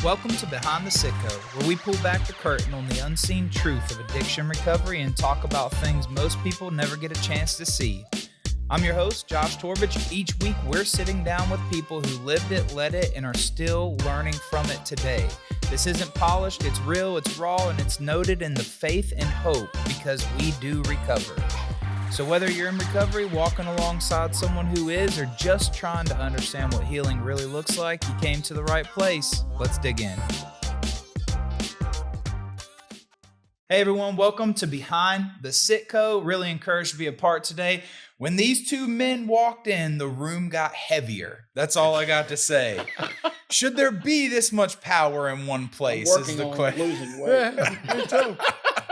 Welcome to Behind the Citgo, where we pull back the curtain on the unseen truth of addiction recovery and talk about things most people never get a chance to see. I'm your host, Josh Torbich. Each week, we're sitting down with people who lived it, led it, and are still learning from it today. This isn't polished, it's real, it's raw, and it's noted in the faith and hope because we do recover. So whether you're in recovery, walking alongside someone who is, or just trying to understand what healing really looks like, you came to the right place. Let's dig in. Hey everyone, welcome to Behind the Citgo. Really encouraged to be a part today. When these two men walked in, the room got heavier. That's all I got to say. Should there be this much power in one place? I'm working on losing weight. Me too.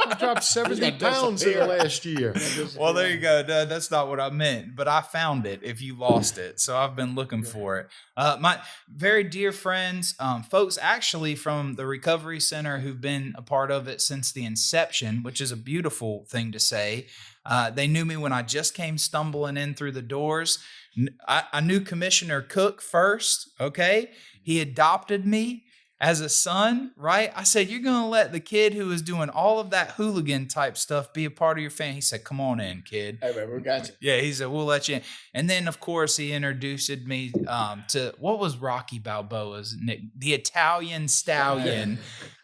I dropped 70 pounds in the last year. Well, there you go. That's not what I meant, but I found it if you lost it. So I've been looking for it. My very dear friends, folks actually from the Recovery Center who've been a part of it since the inception, which is a beautiful thing to say. They knew me when I just came stumbling in through the doors. I knew Commissioner Cooke first, okay? He adopted me as a son, right? I said, you're going to let the kid who is doing all of that hooligan type stuff be a part of your family. He said, come on in, kid. Hey, man, we got you. Yeah, he said, we'll let you in. And then, of course, he introduced me to, what was Rocky Balboa's nick? The Italian Stallion,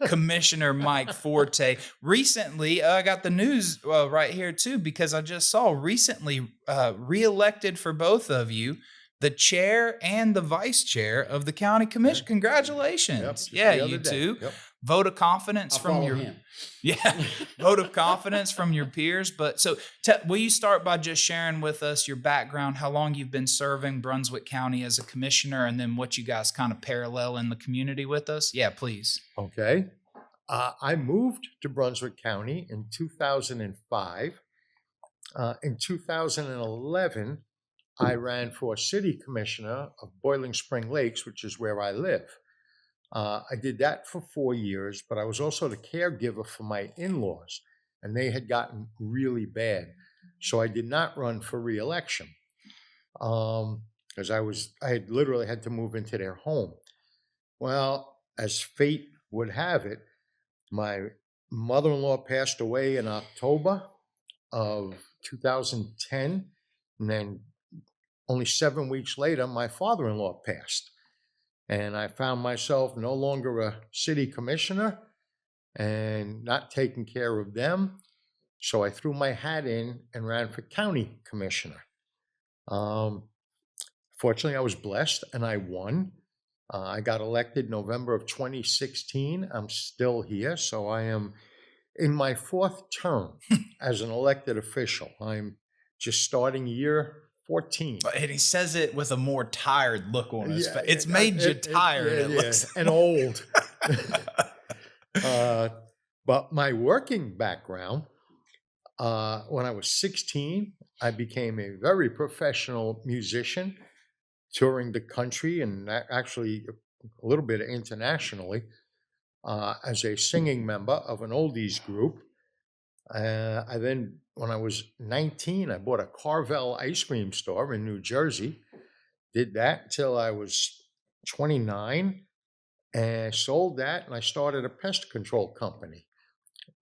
Commissioner Mike Forte. Recently, I got the news right here, too, because I just saw recently reelected for both of you, the chair and the vice chair of the county commission. Congratulations. Yep, yeah, you two. Yep. Vote of confidence from your him. Yeah, vote of confidence from your peers. But so will you start by just sharing with us your background, how long you've been serving Brunswick County as a commissioner, and then what you guys kind of parallel in the community with us? Yeah, please. Okay. I moved to Brunswick County in 2005. In 2011, I ran for city commissioner of Boiling Spring Lakes, which is where I live. I did that for 4 years, but I was also the caregiver for my in-laws, and they had gotten really bad. So I did not run for re-election because I had literally had to move into their home. Well, as fate would have it, my mother-in-law passed away in October of 2010, and then only 7 weeks later, my father-in-law passed. And I found myself no longer a city commissioner and not taking care of them. So I threw my hat in and ran for county commissioner. Fortunately, I was blessed and I won. I got elected November of 2016. I'm still here. So I am in my fourth term as an elected official. I'm just starting year 14. And he says it with a more tired look on his face. It's made you tired. And old. But my working background, when I was 16, I became a very professional musician, touring the country and actually a little bit internationally as a singing member of an oldies group. I then, when I was 19, I bought a Carvel ice cream store in New Jersey. Did that until I was 29 and sold that, and I started a pest control company,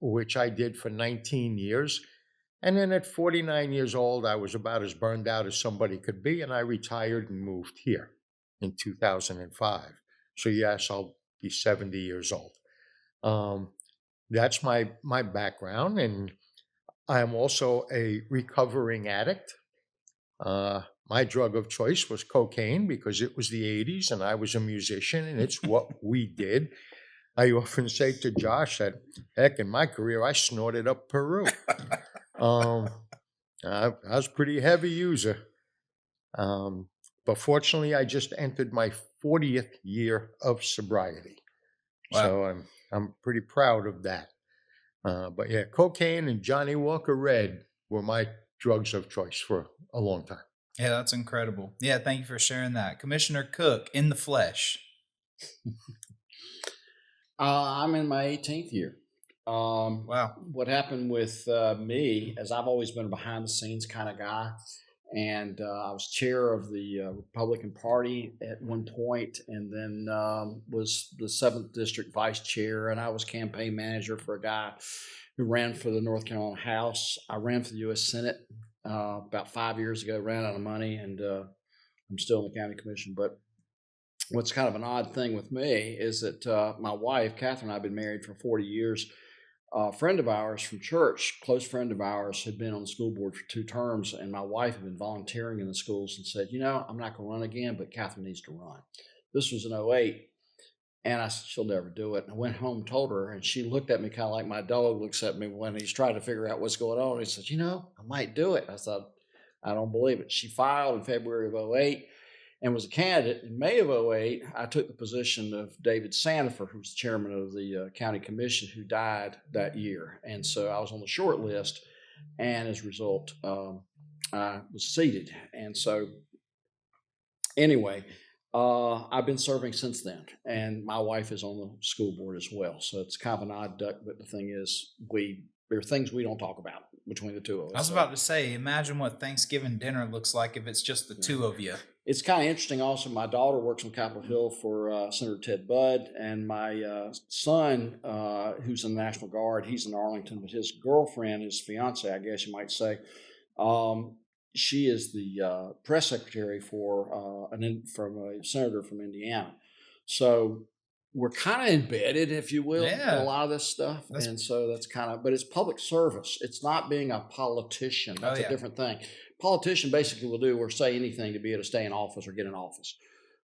which I did for 19 years. And then at 49 years old, I was about as burned out as somebody could be, and I retired and moved here in 2005. So yes, I'll be 70 years old. That's my background, and I'm also a recovering addict. My drug of choice was cocaine because it was the 80s and I was a musician and it's what we did. I often say to Josh that, heck, in my career, I snorted up Peru. I was a pretty heavy user. But fortunately, I just entered my 40th year of sobriety. Wow. So I'm pretty proud of that. But yeah, cocaine and Johnny Walker Red were my drugs of choice for a long time. Yeah, that's incredible. Yeah, thank you for sharing that. Commissioner Cooke, in the flesh. I'm in my 18th year. Wow. What happened with me is I've always been a behind the scenes kind of guy. And I was chair of the Republican Party at one point, and then was the 7th District Vice Chair, and I was campaign manager for a guy who ran for the North Carolina House. I ran for the U.S. Senate about 5 years ago, ran out of money, and I'm still in the county commission. But what's kind of an odd thing with me is that my wife, Catherine, and I have been married for 40 years. A friend of ours from church, close friend of ours, had been on the school board for 2 terms, and my wife had been volunteering in the schools and said, I'm not going to run again, but Catherine needs to run. This was in 2008, and I said, she'll never do it. And I went home and told her, and she looked at me kind of like my dog looks at me when he's trying to figure out what's going on. He said, I might do it. I said, I don't believe it. She filed in February of 2008. And was a candidate. In May of 2008, I took the position of David Sandifer, who was chairman of the county commission, who died that year. And so I was on the short list, and as a result, I was seated. And so anyway, I've been serving since then, and my wife is on the school board as well. So it's kind of an odd duck, but the thing is, there are things we don't talk about between the two of us. I was about to say, imagine what Thanksgiving dinner looks like if it's just the two of you. It's kind of interesting also. My daughter works on Capitol Hill for Senator Ted Budd, and my son, who's in the National Guard, he's in Arlington, but his girlfriend, his fiance, I guess you might say, she is the press secretary for from a senator from Indiana. So we're kind of embedded, if you will, in a lot of this stuff. And so that's but it's public service. It's not being a politician. That's a different thing. Politician basically will do or say anything to be able to stay in office or get in office.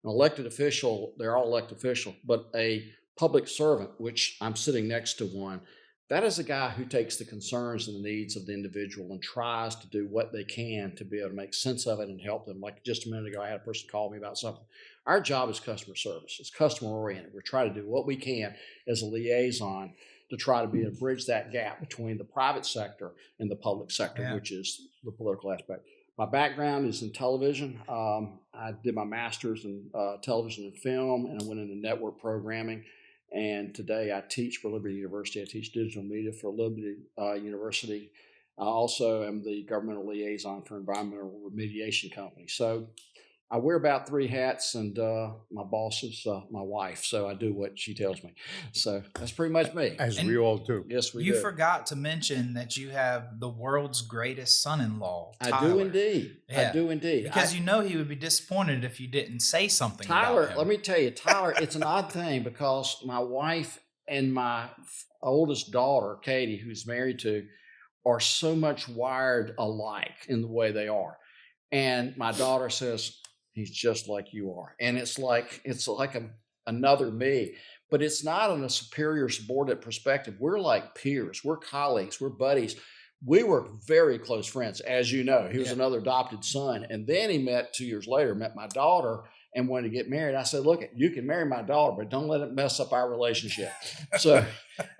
An elected official, they're all elected officials, but a public servant, which I'm sitting next to one, that is a guy who takes the concerns and the needs of the individual and tries to do what they can to be able to make sense of it and help them. Like just a minute ago, I had a person call me about something. Our job is customer service. It's customer oriented. We're trying to do what we can as a liaison to try to be able to bridge that gap between the private sector and the public sector, which is the political aspect. My background is in television. I did my master's in television and film, and I went into network programming. And today I teach for Liberty University. I teach digital media for Liberty University. I also am the governmental liaison for environmental remediation company. So I wear about 3 hats, and my boss is my wife. So I do what she tells me. So that's pretty much me. As we all do. Yes, we do. You forgot to mention that you have the world's greatest son-in-law, Tyler. I do indeed. Yeah. I do indeed. Because you know he would be disappointed if you didn't say something Tyler, about him. let me tell you, Tyler, it's an odd thing because my wife and my oldest daughter, Katie, who's married to, are so much wired alike in the way they are. And my daughter says, he's just like you are. And it's like another me, but it's not in a superior subordinate perspective. We're like peers. We're colleagues. We're buddies. We were very close friends. As you know, he was another adopted son. And then he 2 years later, met my daughter and wanted to get married. I said, look, you can marry my daughter, but don't let it mess up our relationship. So,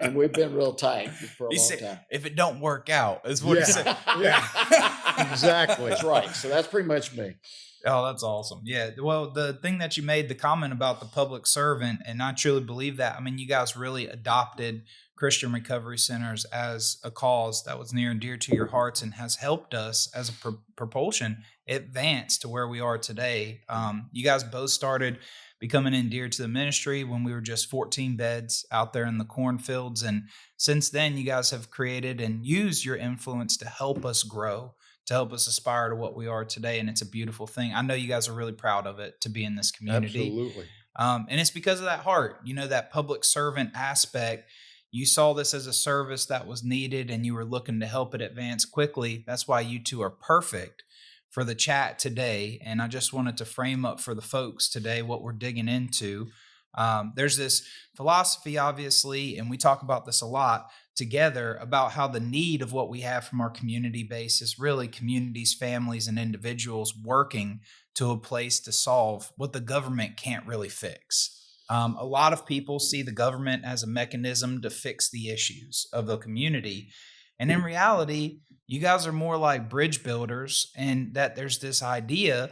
and we've been real tight for a long time. If it don't work out, is what he said. Exactly. That's right. So that's pretty much me. Oh, that's awesome. Yeah. Well, the thing that you made the comment about the public servant, and I truly believe that. I mean, you guys really adopted Christian recovery centers as a cause that was near and dear to your hearts and has helped us as a propulsion advance to where we are today. You guys both started becoming endeared to the ministry when we were just 14 beds out there in the cornfields. And since then, you guys have created and used your influence to help us grow, to help us aspire to what we are today. And it's a beautiful thing. I know you guys are really proud of it to be in this community. Absolutely. And it's because of that heart, that public servant aspect. You saw this as a service that was needed and you were looking to help it advance quickly. That's why you two are perfect for the chat today. And I just wanted to frame up for the folks today what we're digging into. There's this philosophy, obviously, and we talk about this a lot together about how the need of what we have from our community base is really communities, families, and individuals working to a place to solve what the government can't really fix. A lot of people see the government as a mechanism to fix the issues of the community. And in reality, you guys are more like bridge builders, and that there's this idea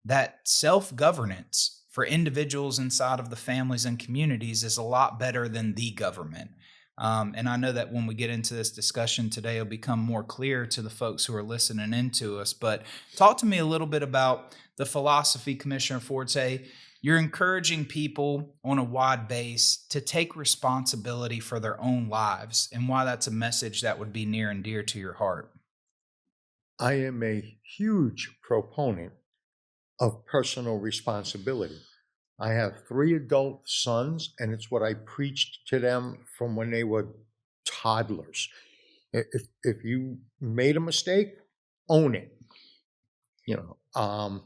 that self-governance for individuals inside of the families and communities is a lot better than the government. And I know that when we get into this discussion today, it'll become more clear to the folks who are listening into us. But talk to me a little bit about the philosophy, Commissioner Forte. You're encouraging people on a wide base to take responsibility for their own lives, and why that's a message that would be near and dear to your heart. I am a huge proponent of personal responsibility. I have 3 adult sons, and it's what I preached to them from when they were toddlers. If you made a mistake, own it. You know,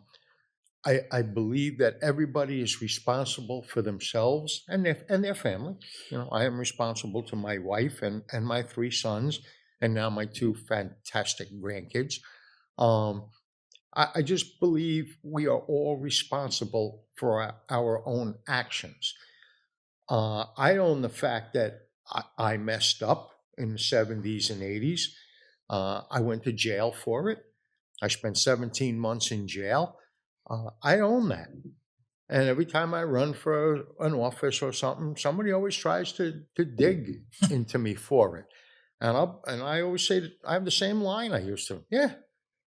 I believe that everybody is responsible for themselves and their family. You know, I am responsible to my wife and my 3 sons, and now my 2 fantastic grandkids. I just believe we are all responsible for our own actions. I own the fact that I messed up in the 70s and 80s. I went to jail for it. I spent 17 months in jail. I own that. And every time I run for an office or something, somebody always tries to dig into me for it. And I always say that I have the same line I used to. Yeah.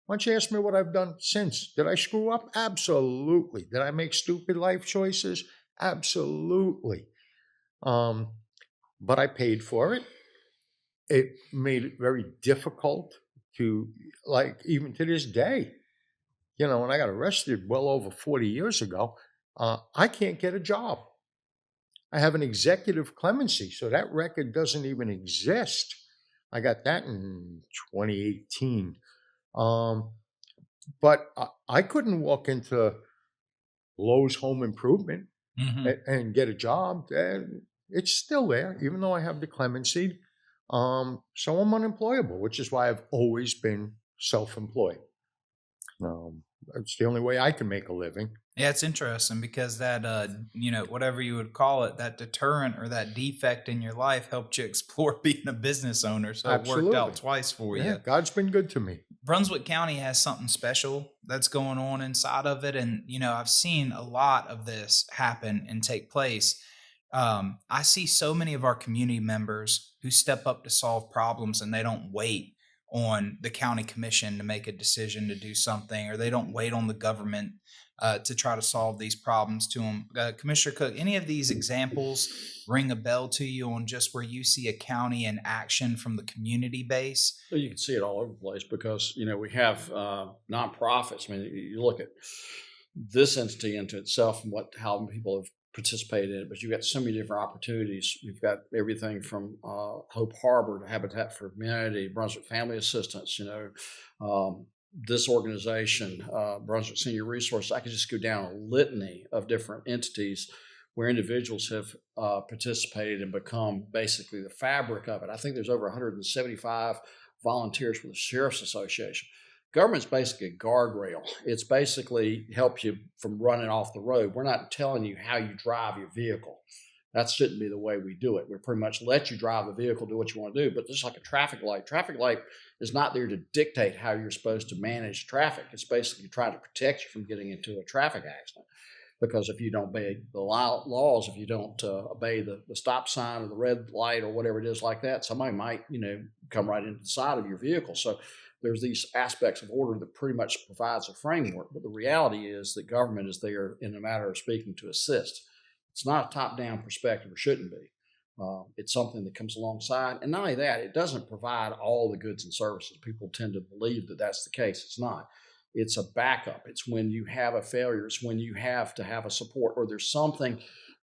Why don't you ask me what I've done since? Did I screw up? Absolutely. Did I make stupid life choices? Absolutely. But I paid for it. It made it very difficult to, like, even to this day. You know, when I got arrested well over 40 years ago, I can't get a job. I have an executive clemency, so that record doesn't even exist. I got that in 2018. But I couldn't walk into Lowe's Home Improvement and get a job. It's still there, even though I have the clemency. So I'm unemployable, which is why I've always been self-employed. It's the only way I can make a living. Yeah, it's interesting because that, whatever you would call it, that deterrent or that defect in your life helped you explore being a business owner. So it worked out twice for you. God's been good to me. Brunswick County has something special that's going on inside of it. And, I've seen a lot of this happen and take place. I see so many of our community members who step up to solve problems, and they don't wait on the county commission to make a decision to do something, or they don't wait on the government to try to solve these problems to them. Commissioner Cooke, any of these examples ring a bell to you on just where you see a county in action from the community base? Well, you can see it all over the place because, we have nonprofits. I mean, you look at this entity into itself and how people have participated in it, but you've got so many different opportunities. You've got everything from Hope Harbor to Habitat for Humanity, Brunswick Family Assistance, this organization, Brunswick Senior Resource. I could just go down a litany of different entities where individuals have participated and become basically the fabric of it. I think there's over 175 volunteers for the Sheriff's Association. Government's basically a guardrail. It's basically help you from running off the road. We're not telling you how you drive your vehicle. That shouldn't be the way we do it. We pretty much let you drive the vehicle, do what you want to do. But just like a traffic light is not there to dictate how you're supposed to manage traffic. It's basically trying to protect you from getting into a traffic accident. Because if you don't obey the laws, if you don't obey the stop sign or the red light or whatever it is like that, somebody might, come right into the side of your vehicle. So there's these aspects of order that pretty much provides a framework. But the reality is that government is there in a matter of speaking to assist. It's not a top-down perspective, or shouldn't be. It's something that comes alongside. And not only that, it doesn't provide all the goods and services. People tend to believe that that's the case. It's not. It's a backup. It's when you have a failure. It's when you have to have a support, or there's something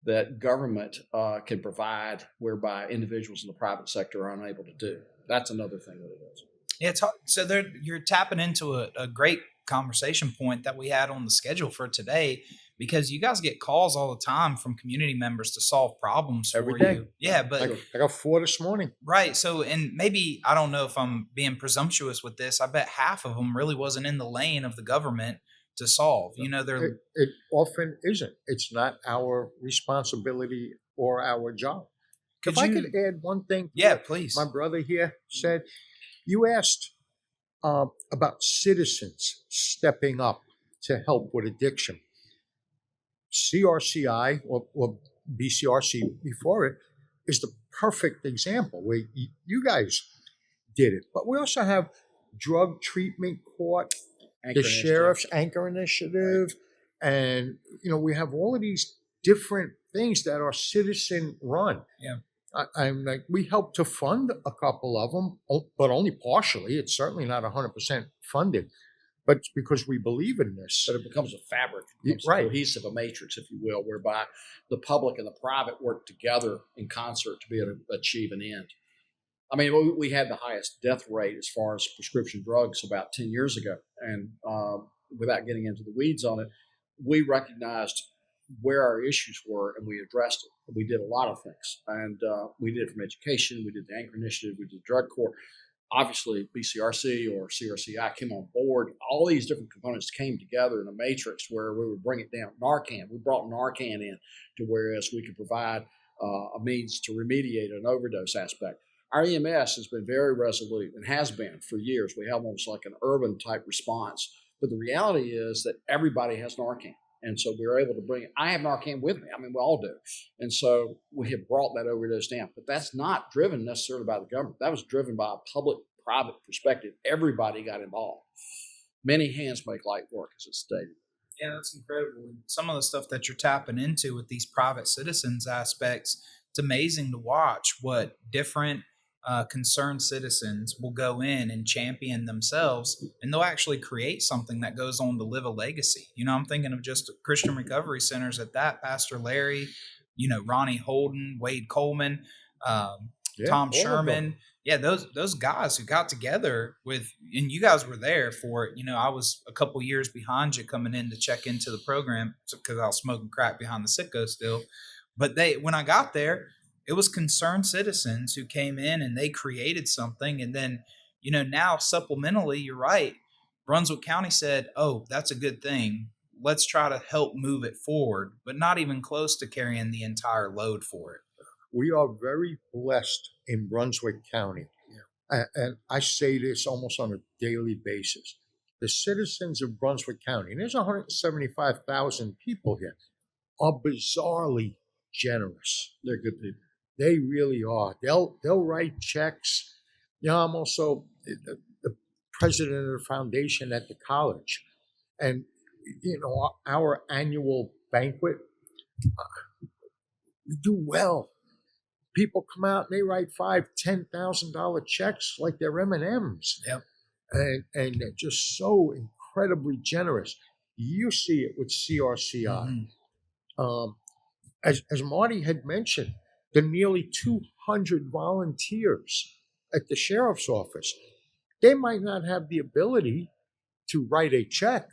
that government can provide whereby individuals in the private sector are unable to do. That's another thing that it is. Yeah, so you're tapping into a great conversation point that we had on the schedule for today, because you guys get calls all the time from community members to solve problems Every for day. you. Yeah, but I got 4 this morning. Right. So, and maybe, I don't know if I'm being presumptuous with this, I bet half of them really wasn't in the lane of the government to solve. It often isn't. It's not our responsibility or our job. If I could add one thing. Yeah, please. My brother here said, you asked about citizens stepping up to help with addiction. CRCI or BCRC before it is the perfect example where you guys did it. But we also have drug treatment court, Anchor the initiative. sheriff's anchor initiative, and we have all of these different things that are citizen run. Yeah. I'm like, we help to fund a couple of them, but only partially. It's certainly not 100% funded, but it's because we believe in this. But it becomes a fabric, it becomes Right. cohesive, a matrix, if you will, whereby the public and the private work together in concert to be able to achieve an end. I mean, we had the highest death rate as far as prescription drugs about 10 years ago. And without getting into the weeds on it, we recognized where our issues were and we addressed it. We did a lot of things. And we did it from education. We did the Anchor Initiative. We did drug court. Obviously, BCRC or CRCI came on board. All these different components came together in a matrix where we would bring it down. Narcan, we brought Narcan in to whereas we could provide a means to remediate an overdose aspect. Our EMS has been very resolute and has been for years. We have almost like an urban type response. But the reality is that everybody has Narcan. And so we were able to bring it. I have Narcan with me. I mean, we all do. And so we have brought that overdose down. But that's not driven necessarily by the government. That was driven by a public-private perspective. Everybody got involved. Many hands make light work, as it's stated. Yeah, that's incredible. And some of the stuff that you're tapping into with these private citizens aspects, it's amazing to watch what different concerned citizens will go in and champion themselves, and they'll actually create something that goes on to live a legacy. I'm thinking of just Christian recovery centers at that, Pastor Larry, Ronnie Holden, Wade Coleman, Tom Sherman. Yeah, those guys who got together with, and you guys were there for it. I was a couple years behind you coming in to check into the program because I was smoking crack behind the Citgo still. But when I got there, it was concerned citizens who came in and they created something. And then, now supplementally, you're right. Brunswick County said, oh, that's a good thing. Let's try to help move it forward, but not even close to carrying the entire load for it. We are very blessed in Brunswick County. Yeah. And I say this almost on a daily basis. The citizens of Brunswick County, and there's 175,000 people here, are bizarrely generous. They're good people. They really are. They'll write checks. I'm also the president of the foundation at the college. And, our annual banquet, we do well. People come out and they write $5,000-$10,000 checks like they're M&Ms. Yep. And they're just so incredibly generous. You see it with CRCI. Mm-hmm. As Marty had mentioned, the nearly 200 volunteers at the sheriff's office, they might not have the ability to write a check,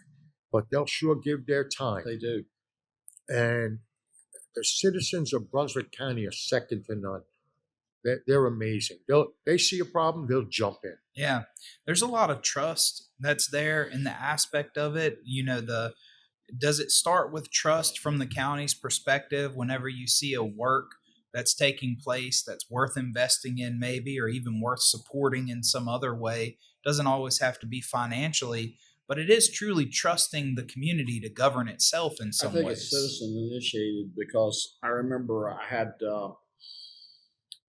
but they'll sure give their time. They do. And the citizens of Brunswick County are second to none. They're amazing. They see a problem, they'll jump in. Yeah. There's a lot of trust that's there in the aspect of it. Does it start with trust from the county's perspective whenever you see a work that's taking place that's worth investing in maybe, or even worth supporting in some other way? Doesn't always have to be financially, but it is truly trusting the community to govern itself in some ways. I think it's citizen initiated because I remember I had,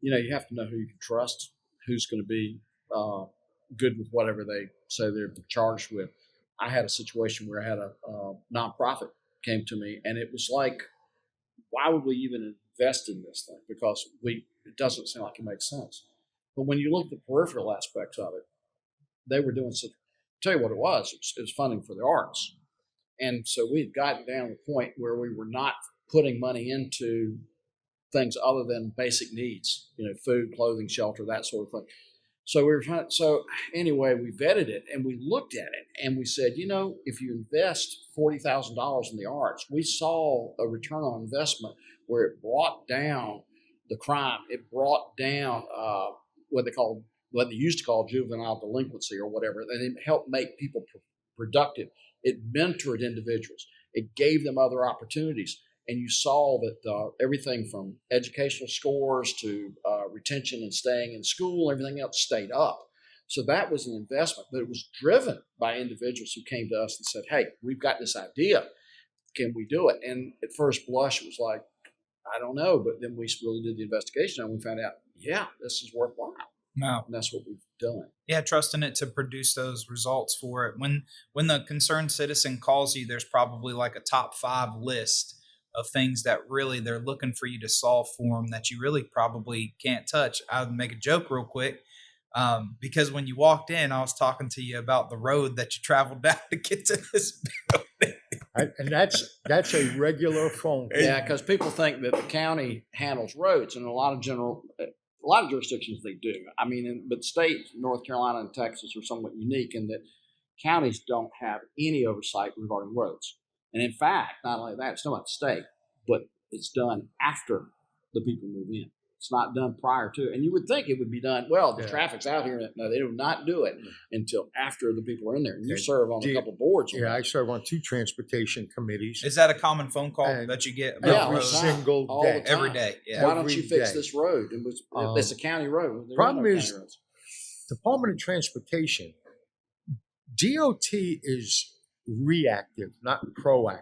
you have to know who you can trust, who's going to be good with whatever they say they're charged with. I had a situation where I had a nonprofit came to me, and it was like, why would we even invest in this thing? Because it doesn't seem like it makes sense. But when you look at the peripheral aspects of it, they were doing some. Tell you what it was. It was funding for the arts, and so we had gotten down to the point where we were not putting money into things other than basic needs, food, clothing, shelter, that sort of thing. So we were trying. So anyway, we vetted it and we looked at it and we said, if you invest $40,000 in the arts, we saw a return on investment where it brought down the crime. It brought down what they used to call juvenile delinquency or whatever, and it helped make people productive. It mentored individuals. It gave them other opportunities. And you saw that everything from educational scores to retention and staying in school, everything else stayed up. So that was an investment, but it was driven by individuals who came to us and said, hey, we've got this idea. Can we do it? And at first blush, it was like, I don't know. But then we really did the investigation and we found out, yeah, this is worthwhile. No. And that's what we've done. Yeah, trusting it to produce those results for it. When the concerned citizen calls you, there's probably like a top 5 list of things that really they're looking for you to solve for them that you really probably can't touch. I'll make a joke real quick. Because when you walked in, I was talking to you about the road that you traveled down to get to this building. And that's a regular phone call. Yeah, because people think that the county handles roads, and a lot of jurisdictions they do. I mean, but states, North Carolina and Texas, are somewhat unique in that counties don't have any oversight regarding roads. And in fact, not only that, it's not about the state, but it's done after the people move in. It's not done prior to. And you would think it would be done, well, the traffic's out here. No, they do not do it until after the people are in there. And you serve on a couple boards. Yeah, I serve on 2 transportation committees. Is that a common phone call that you get about every roads? single day? Every day. Yeah. Why don't you fix this road? It's a county road. Problem is, Department of Transportation, DOT is reactive, not proactive.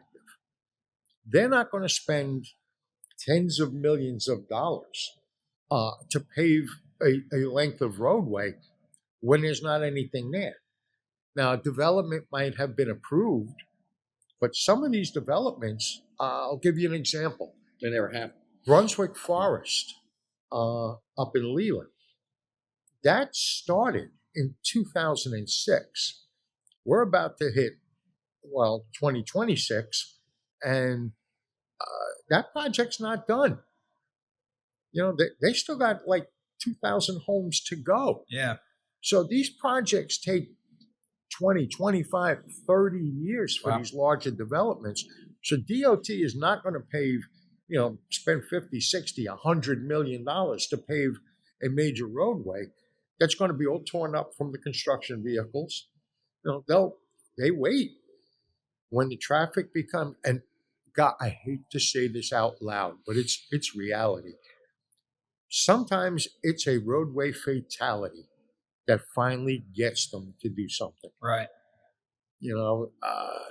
They're not going to spend tens of millions of dollars to pave a length of roadway when there's not anything there. Now, development might have been approved, but some of these developments, I'll give you an example. They never happen. Brunswick Forest up in Leland, that started in 2006. We're about to hit, 2026, and that project's not done. They still got like 2,000 homes to go. Yeah. So these projects take 20, 25, 30 years for these larger developments. So DOT is not going to pave, spend 50, 60, $100 million to pave a major roadway that's going to be all torn up from the construction vehicles. They wait when the traffic becomes, and God, I hate to say this out loud, but it's reality. Sometimes it's a roadway fatality that finally gets them to do something. Right.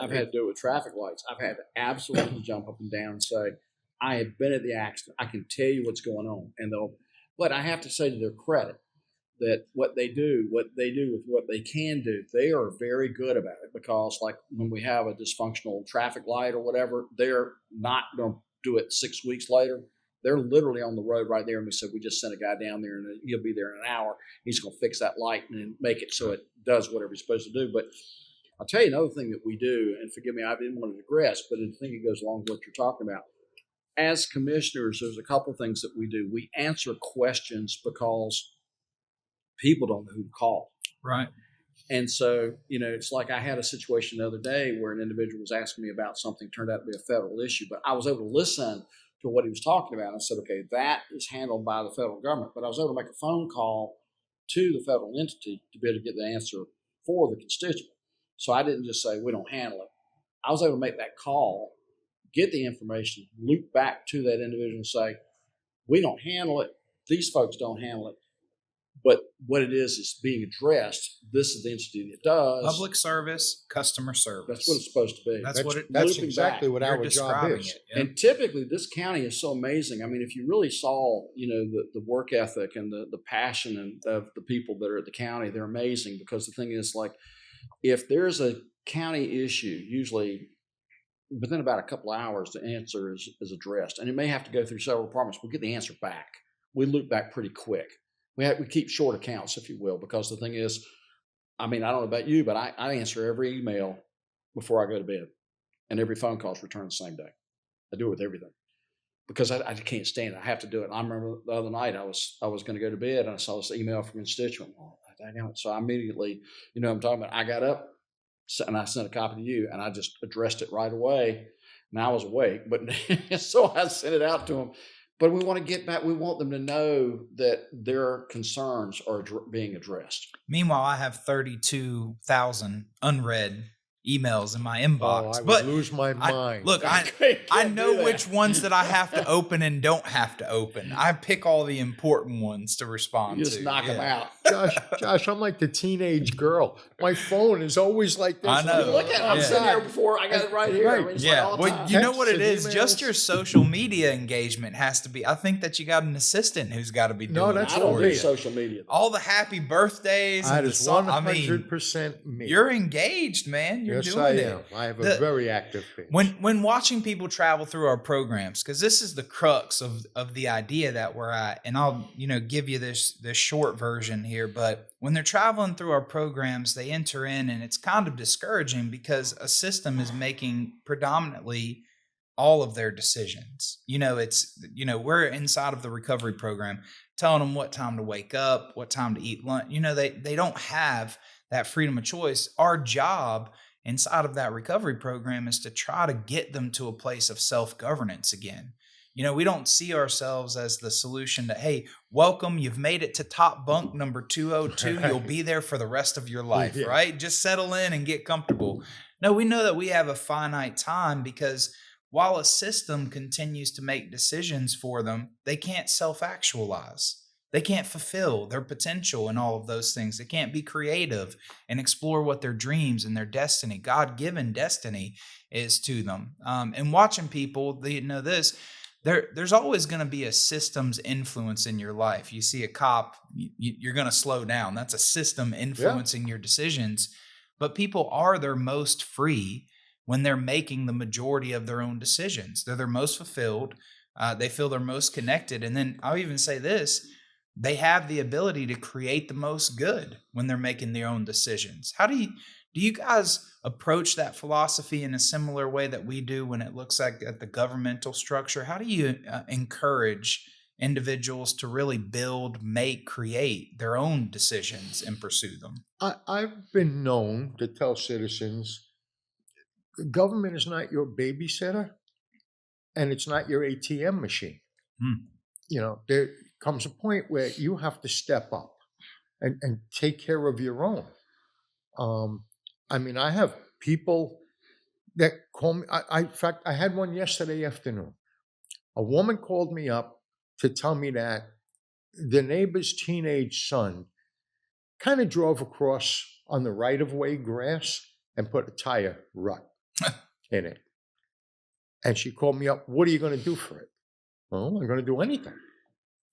I've had to do it with traffic lights. I've had to absolutely jump up and down and say, I have been at the accident. I can tell you what's going on. But I have to say to their credit that what they do with what they can do, they are very good about it, because like when we have a dysfunctional traffic light or whatever, they're not going to do it 6 weeks later. They're literally on the road right there. And we said, we just sent a guy down there and he'll be there in an hour. He's going to fix that light and make it so it does whatever it's supposed to do. But I'll tell you another thing that we do, and forgive me, I didn't want to digress, but I think it goes along with what you're talking about. As commissioners, there's a couple of things that we do. We answer questions because people don't know who to call. Right. And so, it's like I had a situation the other day where an individual was asking me about something, turned out to be a federal issue, but I was able to listen to what he was talking about. I said, okay, that is handled by the federal government, but I was able to make a phone call to the federal entity to be able to get the answer for the constituent. So I didn't just say, we don't handle it. I was able to make that call, get the information, loop back to that individual and say, we don't handle it. These folks don't handle it. But what it is being addressed. This is the entity that does. Public service, customer service. That's what it's supposed to be. That's exactly what our job is. It, yeah. And typically, this county is so amazing. I mean, if you really saw, the work ethic and the passion of the people that are at the county, they're amazing. Because the thing is, like, if there's a county issue, usually within about a couple of hours, the answer is addressed. And it may have to go through several departments. We'll get the answer back. We loop back pretty quick. We keep short accounts, if you will, because the thing is, I mean, I don't know about you, but I answer every email before I go to bed, and every phone call is returned the same day. I do it with everything because I can't stand it. I have to do it. And I remember the other night I was going to go to bed and I saw this email from a constituent. So I immediately, I'm talking about. I got up and I sent a copy to you, and I just addressed it right away. And I was awake, but so I sent it out to them. But we want to get back. We want them to know that their concerns are being addressed. Meanwhile, I have 32,000 unread emails in my inbox. I would lose my mind. I know which ones that I have to open and don't have to open. I pick all the important ones to respond to. You just knock them out. Josh, I'm like the teenage girl. My phone is always like this. I know. Look at it. I'm Yeah. sitting here before. I got it right here. I Right. mean, it's Yeah, like all the well, time. you know what it Texts is. and Just emails. your social media engagement has to be. I think that you got an assistant who's got to be No, doing that's it I don't for do you. social media. All the happy birthdays That and the is song. I mean, 100% me. you're engaged, man. You're Yes, doing I it. am. I have a The- very active page. When watching people travel through our programs, because this is the crux of the idea that we're at, and I'll give you this short version here, but when they're traveling through our programs, they enter in, and it's kind of discouraging because a system is making predominantly all of their decisions. We're inside of the recovery program, telling them what time to wake up, what time to eat lunch. They don't have that freedom of choice. Our job inside of that recovery program is to try to get them to a place of self-governance again. We don't see ourselves as the solution to, hey, welcome, you've made it to top bunk number 202. You'll be there for the rest of your life, Yeah. right? Just settle in and get comfortable. No, we know that we have a finite time because while a system continues to make decisions for them, they can't self-actualize. They can't fulfill their potential and all of those things. They can't be creative and explore what their dreams and their destiny, God-given destiny, is to them. And watching people, there's always going to be a system's influence in your life. You see a cop, you're going to slow down. That's a system influencing your decisions. But people are their most free when they're making the majority of their own decisions. They're their most fulfilled. They feel they're most connected. And then I'll even say this, they have the ability to create the most good when they're making their own decisions. How do you guys approach that philosophy in a similar way that we do when it looks like at the governmental structure? How do you encourage individuals to really build, make, create their own decisions and pursue them? I've been known to tell citizens, government is not your babysitter and it's not your ATM machine. There comes a point where you have to step up and take care of your own. I have people that call me. In fact, I had one yesterday afternoon. A woman called me up to tell me that the neighbor's teenage son kind of drove across on the right-of-way grass and put a tire rut in it. And she called me up, what are you going to do for it? Well, I'm going to do anything.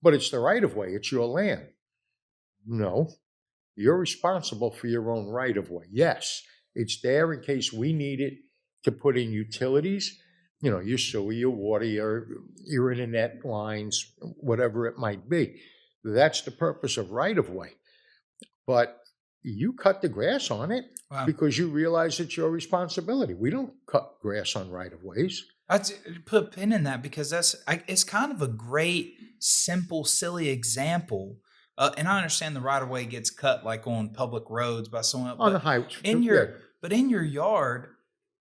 But it's the right-of-way. It's your land. No, you're responsible for your own right-of-way. Yes, it's there in case we need it to put in utilities, your sewer, your water, your internet lines, whatever it might be. That's the purpose of right-of-way. But you cut the grass on it because you realize it's your responsibility. We don't cut grass on right-of-ways. I'd put a pin in that because it's kind of a great, simple, silly example. And I understand the right of way gets cut like on public roads by someone else. On the highway. But in your yard,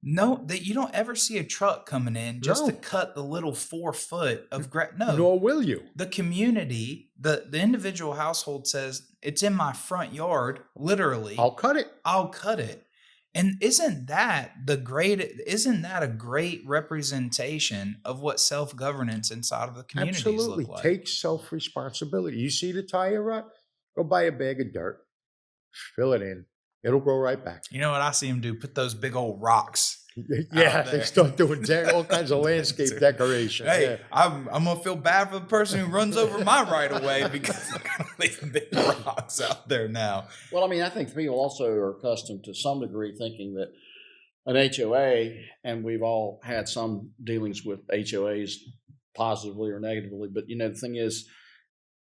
that you don't ever see a truck coming in just to cut the little 4 foot of grass. No, nor will you. The community, the individual household says it's in my front yard. Literally, I'll cut it. And isn't that a great representation of what self-governance inside of the communities Absolutely. look like? Take self-responsibility. You see the tire rut? Go buy a bag of dirt, fill it in. It'll grow right back. You know what I see them do? Put those big old rocks. Yeah, they start doing all kinds of landscape decoration. Hey, yeah. I'm going to feel bad for the person who runs over my right of way because they're going to leave big rocks out there now. Well, I think people also are accustomed to some degree thinking that an HOA, and we've all had some dealings with HOAs positively or negatively, but the thing is,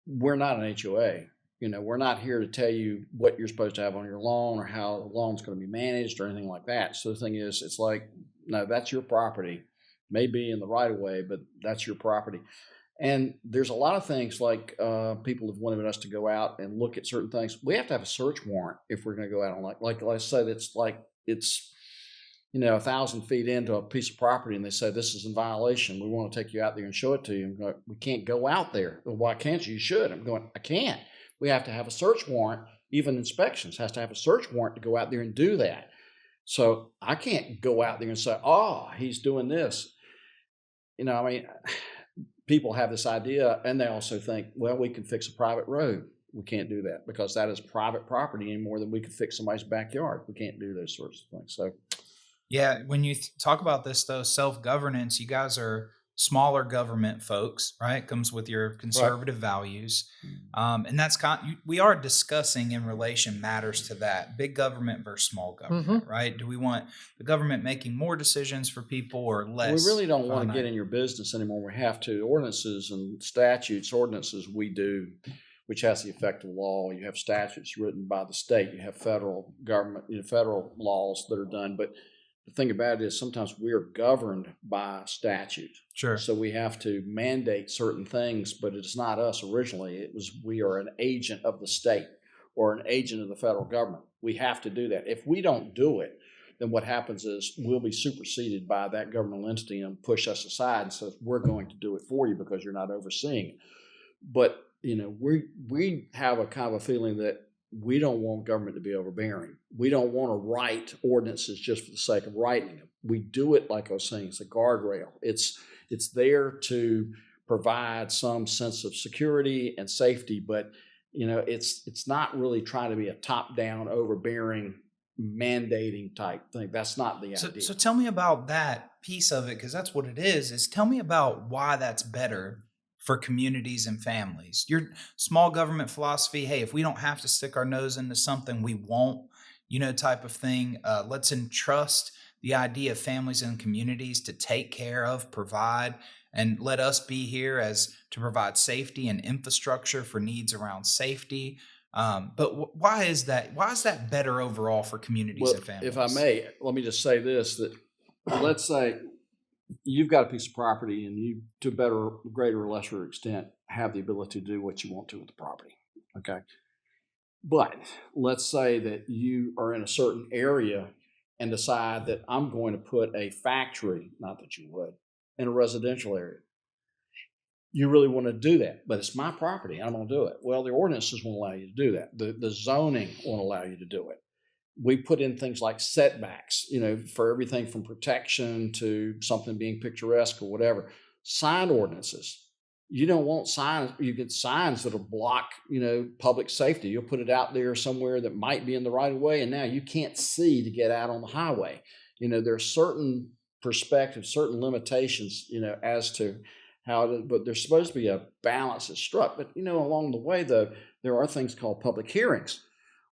we're not an HOA. We're not here to tell you what you're supposed to have on your lawn or how the lawn's going to be managed or anything like that. So the thing is, it's like, no, that's your property. Maybe in the right of way, but that's your property. And there's a lot of things like people have wanted us to go out and look at certain things. We have to have a search warrant if we're going to go out on like let's say it's 1,000 feet into a piece of property and they say this is in violation. We want to take you out there and show it to you. I'm going, we can't go out there. Well, why can't you? You should. I'm going, I can't. We have to have a search warrant. Even inspections has to have a search warrant to go out there and do that. So I can't go out there and say, oh, he's doing this. People have this idea and they also think, well, we can fix a private road. We can't do that because that is private property any more than we could fix somebody's backyard. We can't do those sorts of things. So Yeah, when you talk about this though, self-governance, you guys are smaller government folks, right? Comes with your Right. conservative values, and that's we are discussing in relation matters to that big government versus small government, right? Do we want the government making more decisions for people or less? we really don't want to finite? get in your business anymore. We have to. Ordinances and statutes, ordinances we do, which has the effect of law. You have statutes written by the state. You have federal government, federal laws that are done. But the thing about it is sometimes we are governed by statute. Sure. So we have to mandate certain things, but it's not us originally. We are an agent of the state or an agent of the federal government. We have to do that. If we don't do it, then what happens is we'll be superseded by that governmental entity and push us aside and says, we're going to do it for you because you're not overseeing it. But, we have a kind of a feeling that we don't want government to be overbearing. We don't want to write ordinances just for the sake of writing them. We do it, like I was saying, it's a guardrail. It's there to provide some sense of security and safety, but it's not really trying to be a top-down, overbearing, mandating type thing. That's not the idea. So tell me about that piece of it, because that's what it is tell me about why that's better for communities and families. Your small government philosophy, hey, if we don't have to stick our nose into something, we won't, type of thing. Let's entrust the idea of families and communities to take care of, provide, and let us be here as to provide safety and infrastructure for needs around safety. But why is that? Why is that better overall for communities and families? If I may, let me just say this, that let's say you've got a piece of property and you, to a greater or lesser extent, have the ability to do what you want to with the property. Okay. But let's say that you are in a certain area and decide that I'm going to put a factory, not that you would, in a residential area. You really want to do that, but it's my property. I'm going to do it. Well, the ordinances won't allow you to do that. The zoning won't allow you to do it. We put in things like setbacks, for everything from protection to something being picturesque or whatever. Sign ordinances. You don't want signs. You get signs that'll block, public safety. You'll put it out there somewhere that might be in the right of way, and now you can't see to get out on the highway. There are certain perspectives, certain limitations, as to how, but there's supposed to be a balance that's struck. But, along the way, though, there are things called public hearings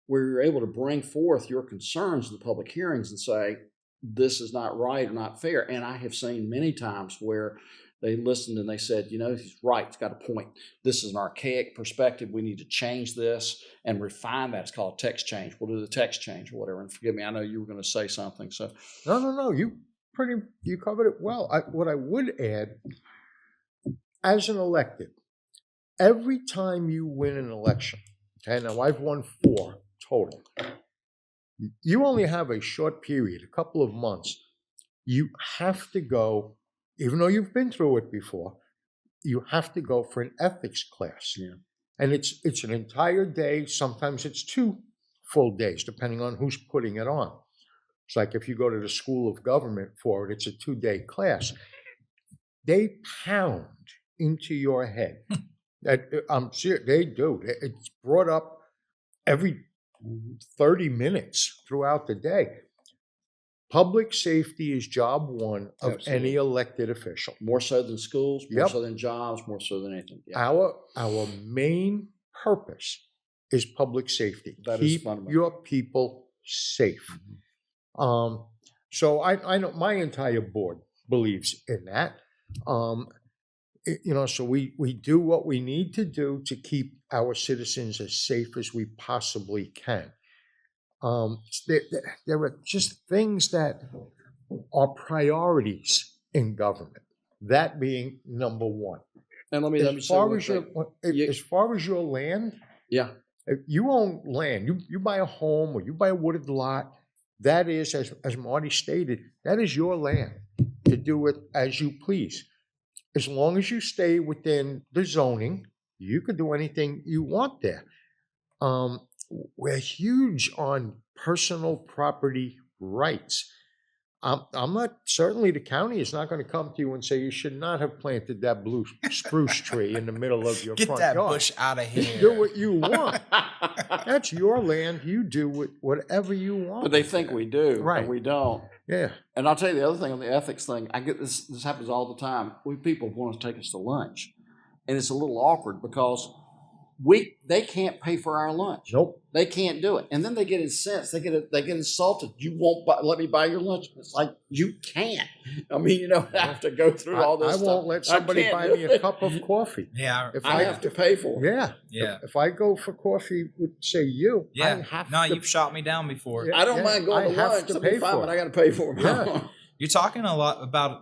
where you're able to bring forth your concerns in the public hearings and say, this is not right or not fair. And I have seen many times where they listened and they said, he's right, he's got a point. This is an archaic perspective. We need to change this and refine that. It's called text change. We'll do the text change or whatever. And forgive me, I know you were going to say something. So No. You covered it well. What I would add, as an elected, every time you win an election, okay, now I've won 4 total. You only have a short period, a couple of months. You have to go, even though you've been through it before, you have to go for an ethics class. Yeah. And it's an entire day. Sometimes it's 2 full days, depending on who's putting it on. It's like if you go to the School of Government for it, it's a 2-day class. They pound into your head. I'm serious, they do. It's brought up every 30 minutes throughout the day. Public safety is job one of Absolutely. any elected official. More so than schools, more Yep. so than jobs, more so than anything. Yeah. Our main purpose is public safety. That is Keep fundamental. your people safe. So I know my entire board believes in that. So we do what we need to do to keep our citizens as safe as we possibly can. There are just things that are priorities in government. That being number one. And let me say As one far as your land, yeah. if you own land, you buy a home or you buy a wooded lot, that is, as Marty stated, that is your land to do it as you please. As long as you stay within the zoning, you can do anything you want there. We're huge on personal property rights. I'm not, certainly the county is not going to come to you and say you should not have planted that blue spruce tree in the middle of your Get front that yard. bush out of here. Do what you want. That's your land. You do whatever you want. But they think we do, Right. and we don't. Yeah. And I'll tell you the other thing on the ethics thing. I get this. This happens all the time. People want to take us to lunch, and it's a little awkward because they can't pay for our lunch. Nope. They can't do it, and then they get incensed. They get insulted. You won't let me buy your lunch. It's like you can't. I mean, you don't have to go through all this. I stuff. won't let somebody can't buy do me a it. cup of coffee. Yeah. If I have to pay for it. Yeah. Yeah. If I go for coffee with, say, you, Yeah. I have No, to. you've shot me down before. Yeah. I don't mind going to I have lunch. to That'll be pay fine, for but it. I got to pay for it. Yeah. You're talking a lot about,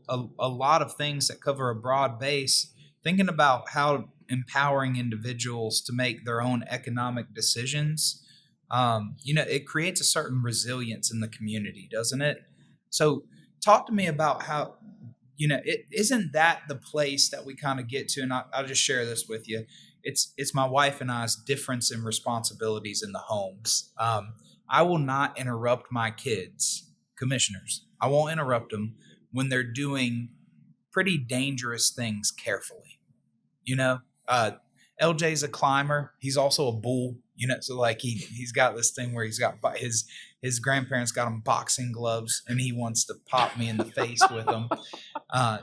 a lot of things that cover a broad base, thinking about how empowering individuals to make their own economic decisions. It creates a certain resilience in the community, doesn't it? So talk to me about how, isn't that the place that we kind of get to? And I'll just share this with you. It's my wife and I's difference in responsibilities in the homes. I will not interrupt my kids, commissioners. I won't interrupt them when they're doing pretty dangerous things carefully. LJ's a climber. He's also a bull, so like he's got this thing where he's got his grandparents got him boxing gloves and he wants to pop me in the face with them.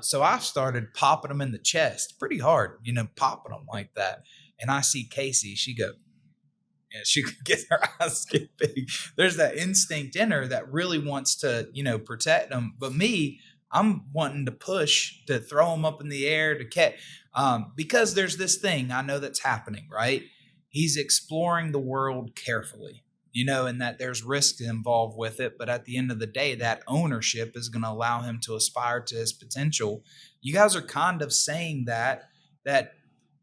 So I started popping him in the chest pretty hard, popping them like that. And I see Casey, she gets her eyes get big. There's that instinct in her that really wants to, protect them. But me, I'm wanting to push, to throw them up in the air, to catch, because there's this thing I know that's happening, right? He's exploring the world carefully, and that there's risk involved with it. But at the end of the day, that ownership is going to allow him to aspire to his potential. You guys are kind of saying that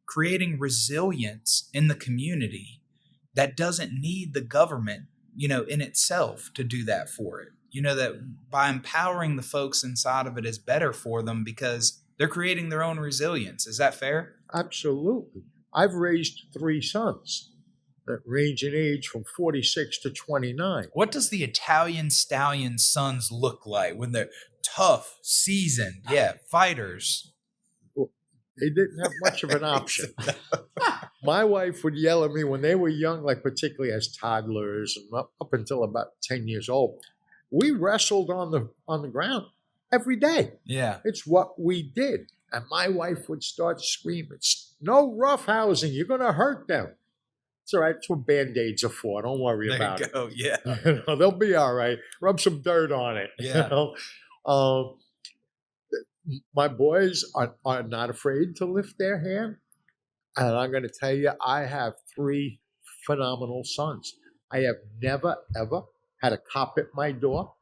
creating resilience in the community that doesn't need the government, in itself to do that for it. That by empowering the folks inside of it is better for them because they're creating their own resilience. Is that fair? Absolutely. I've raised 3 sons that range in age from 46 to 29. What does the Italian stallion sons look like when they're tough, seasoned, fighters? They didn't have much of an option. My wife would yell at me when they were young, like particularly as toddlers and up until about 10 years old. We wrestled on the ground every day. Yeah. It's what we did. And my wife would start screaming, no roughhousing, you're going to hurt them. It's all right. It's what Band-Aids are for. Don't worry about it. There you go. Yeah. They'll be all right. Rub some dirt on it. Yeah. My boys are not afraid to lift their hand. And I'm going to tell you, I have 3 phenomenal sons. I have never, ever had a cop at my door.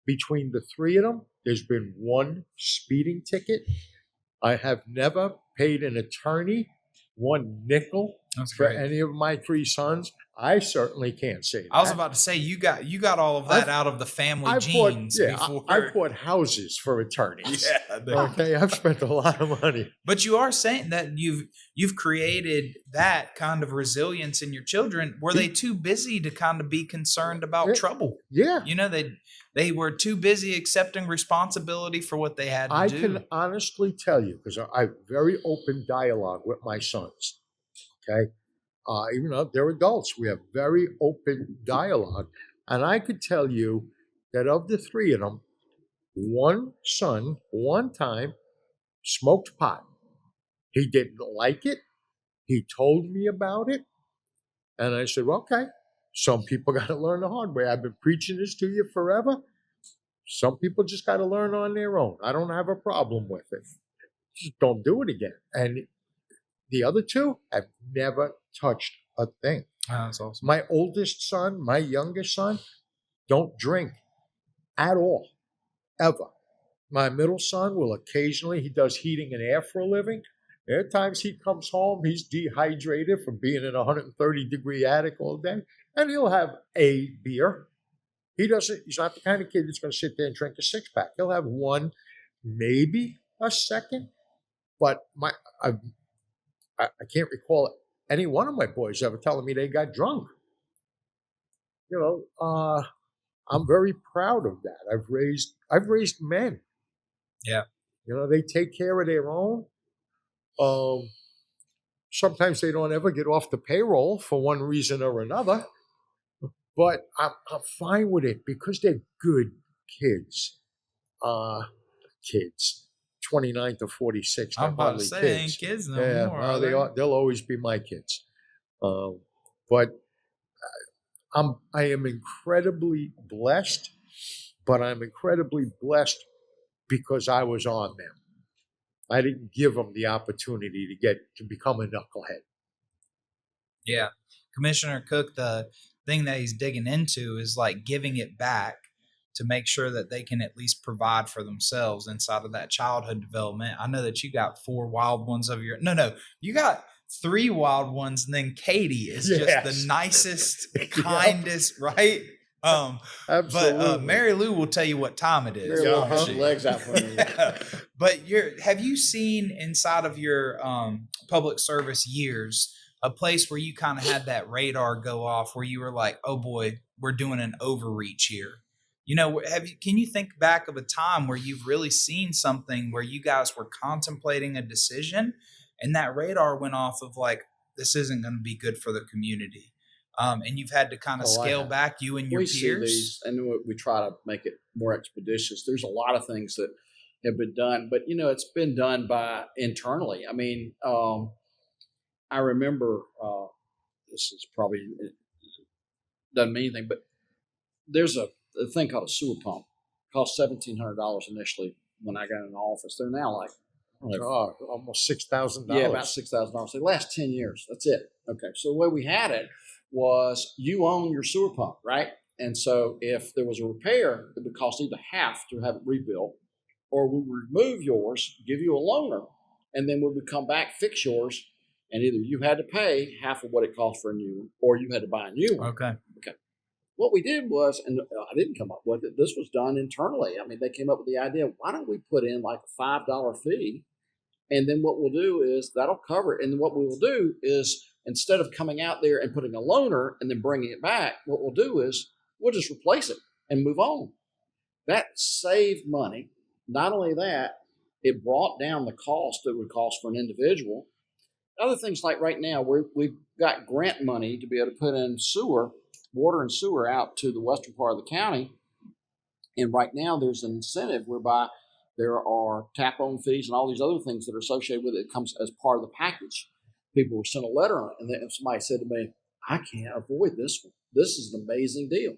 Between the 3 of them, there's been 1 speeding ticket. I have never paid an attorney 1 nickel That's for great. any of my 3 sons. I certainly can't say that. I was about to say you got all of that out of the family genes before. I've bought houses for attorneys. Yeah. Okay, I've spent a lot of money. But you are saying that you've created that kind of resilience in your children. Were they too busy to kind of be concerned about trouble? Yeah. They were too busy accepting responsibility for what they had to I do. can honestly tell you, because I have very open dialogue with my sons. Okay. Even though they're adults, we have very open dialogue. And I could tell you that of the 3 of them, 1 son, one time, smoked pot. He didn't like it. He told me about it. And I said, well, okay, some people got to learn the hard way. I've been preaching this to you forever. Some people just got to learn on their own. I don't have a problem with it. Just don't do it again. And the other 2 have never touched a thing. Oh, that's awesome. My oldest son, my youngest son, don't drink at all, ever. My middle son will occasionally, he does heating and air for a living. There are times he comes home, he's dehydrated from being in a 130-degree attic all day, and he'll have a beer. He's not the kind of kid that's going to sit there and drink a 6-pack. He'll have 1, maybe a second. But I can't recall any one of my boys ever telling me they got drunk. I'm very proud of that. I've raised men. Yeah. They take care of their own. Sometimes they don't ever get off the payroll for one reason or another, but I'm fine with it because they're good kids. Kids, 29 to 46. I'm They're about to hardly say, ain't kids. kids no Yeah, more. well, Are they? they'll always be my kids. But I am incredibly blessed, but I'm incredibly blessed because I was on them. I didn't give them the opportunity to become a knucklehead. Yeah. Commissioner Cooke, the thing that he's digging into is like giving it back to make sure that they can at least provide for themselves inside of that childhood development. I know that you got 4 wild ones of your, no, you got 3 wild ones, and then Katie is just the nicest, kindest, right? Absolutely. But Mary Lou will tell you what time it is. Mary Lou has her legs out from under you. Yeah. But have you seen inside of your public service years a place where you kind of had that radar go off where you were like, oh boy, we're doing an overreach here? Can you think back of a time where you've really seen something where you guys were contemplating a decision and that radar went off of like, this isn't going to be good for the community? And you've had to kind of scale back, you and your peers? See these, and we try to make it more expeditious. There's a lot of things that have been done, but it's been done by internally. I mean, I remember this is probably doesn't mean anything, but there's a thing called a sewer pump. It cost $1,700 initially when I got in the office. They're now like almost $6,000. Yeah, about $6,000. They last 10 years. That's it. Okay, so the way we had it was you own your sewer pump, right? And so if there was a repair, it would cost either half to have it rebuilt, or we would remove yours, give you a loaner, and then we would come back, fix yours, and either you had to pay half of what it cost for a new one, or you had to buy a new one. Okay. What we did was, and I didn't come up with it, this was done internally. I mean, they came up with the idea, why don't we put in like a $5 fee, and then what we'll do is that'll cover it. And then what we will do is, instead of coming out there and putting a loaner and then bringing it back, what we'll do is we'll just replace it and move on. That saved money. Not only that, it brought down the cost that it would cost for an individual. Other things like right now, we've got grant money to be able to put in water and sewer out to the western part of the county. And right now there's an incentive whereby there are tap-on fees and all these other things that are associated with it. It comes as part of the package. People were sent a letter on it, and then somebody said to me, I can't avoid this one. This is an amazing deal.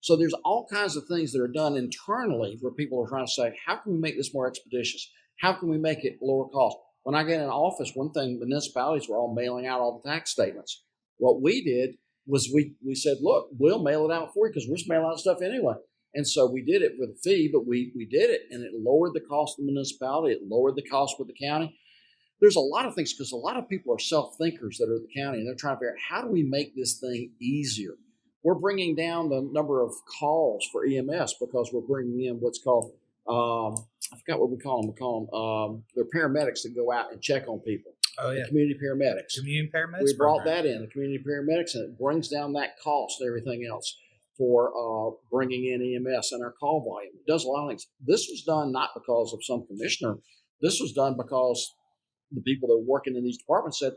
So there's all kinds of things that are done internally where people are trying to say, how can we make this more expeditious? How can we make it lower cost? When I get in office, one thing, municipalities were all mailing out all the tax statements. What we did was we said, look, we'll mail it out for you because we're just mailing out stuff anyway. And so we did it with a fee, but we did it, and it lowered the cost of the municipality. It lowered the cost with the county. There's a lot of things because a lot of people are self-thinkers that are at the county, and they're trying to figure out, how do we make this thing easier? We're bringing down the number of calls for EMS because we're bringing in what's called, I forgot what we call them. We call them, they're paramedics that go out and check on people. Oh, yeah. The community paramedics. Community paramedics. We brought that in, the community paramedics, and it brings down that cost and everything else for bringing in EMS and our call volume. It does a lot of things. This was done not because of some commissioner. This was done because the people that were working in these departments said,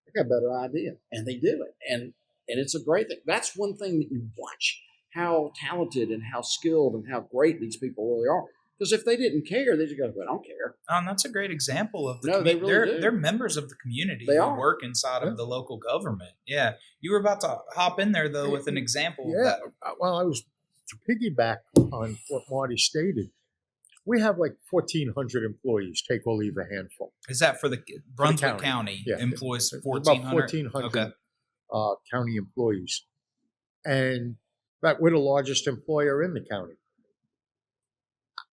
I got a better idea. And they do it. And it's a great thing. That's one thing that you watch, how talented and how skilled and how great these people really are. Because if they didn't care, they just go, I don't care. And that's a great example of they really do. They're members of the community They who are. work inside of the local government. Yeah. You were about to hop in there, though, with an example of that. Well, I was to piggyback on what Marty stated. We have like 1,400 employees, take or leave a handful. Is that for the Brunswick County Yeah. employees? There's 1,400? about 1,400 Okay. County employees. And that we're the largest employer in the county.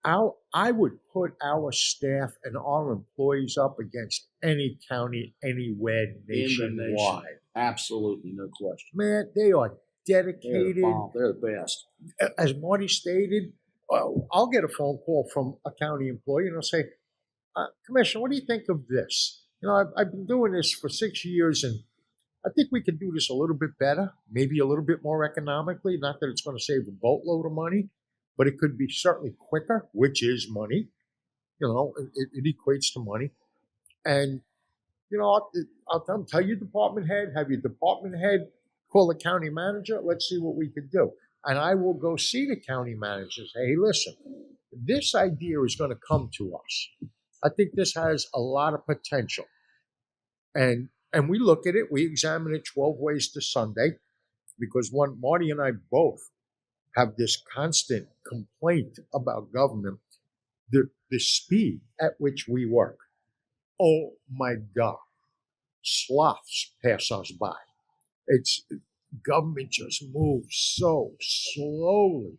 I would put our staff and our employees up against any county, anywhere, nationwide. Absolutely, no question. Man, they are dedicated. They're the best. As Marty stated, I'll get a phone call from a county employee and I'll say, Commissioner, what do you think of this? I've been doing this for 6 years and I think we can do this a little bit better, maybe a little bit more economically. Not that it's going to save a boatload of money, but it could be certainly quicker, which is money. It equates to money. And, I'll tell your department head, have your department head call the county manager. Let's see what we can do. And I will go see the county manager and say, hey, listen, this idea is going to come to us. I think this has a lot of potential. And we look at it, we examine it 12 ways to Sunday, because Marty and I both have this constant complaint about government, the speed at which we work. Oh my God. Sloths pass us by. Government just moves so slowly.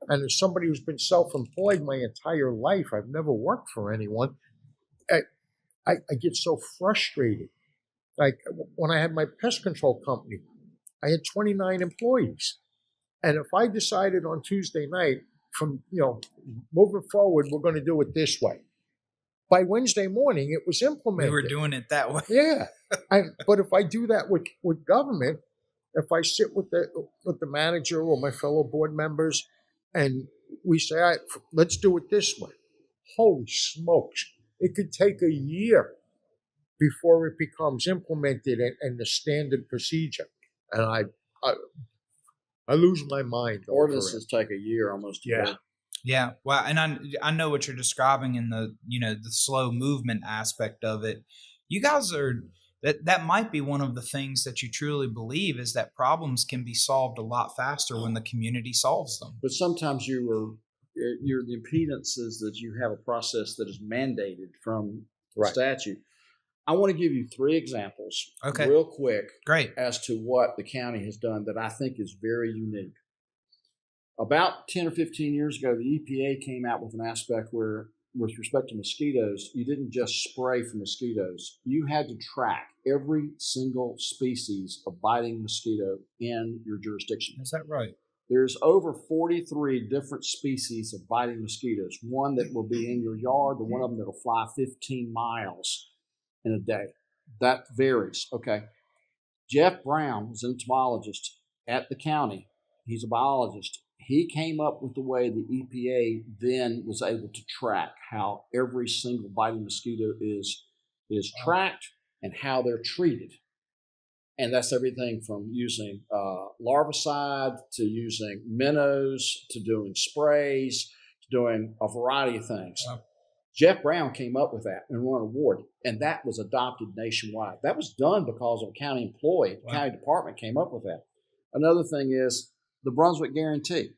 And as somebody who's been self-employed my entire life, I've never worked for anyone, I get so frustrated. Like when I had my pest control company, I had 29 employees. And if I decided on Tuesday night from, moving forward, we're going to do it this way. By Wednesday morning, it was implemented. We were doing it that way. Yeah. But if I do that with government, if I sit with the manager or my fellow board members and we say, all right, let's do it this way. Holy smokes. It could take a year before it becomes implemented and the standard procedure. And I lose my mind. Ordinances take a year almost. Yeah. Yeah. Well, and I know what you're describing in the, the slow movement aspect of it. You guys are, that might be one of the things that you truly believe is that problems can be solved a lot faster when the community solves them. But sometimes the impedance is that you have a process that is mandated from statute. I want to give you 3 examples real quick. Great. As to what the county has done that I think is very unique. About 10 or 15 years ago, the EPA came out with an aspect where, with respect to mosquitoes, you didn't just spray for mosquitoes. You had to track every single species of biting mosquito in your jurisdiction. Is that right? There's over 43 different species of biting mosquitoes. One that will be in your yard, the one of them that will fly 15 miles in a day. That varies. Okay. Jeff Brown was an entomologist at the county. He's a biologist. He came up with the way the EPA then was able to track how every single biting mosquito is tracked and how they're treated. And that's everything from using larvicide to using minnows to doing sprays to doing a variety of things. Wow. Jeff Brown came up with that and won an award, and that was adopted nationwide. That was done because of a county employee. The county department came up with that. Another thing is the Brunswick Guarantee.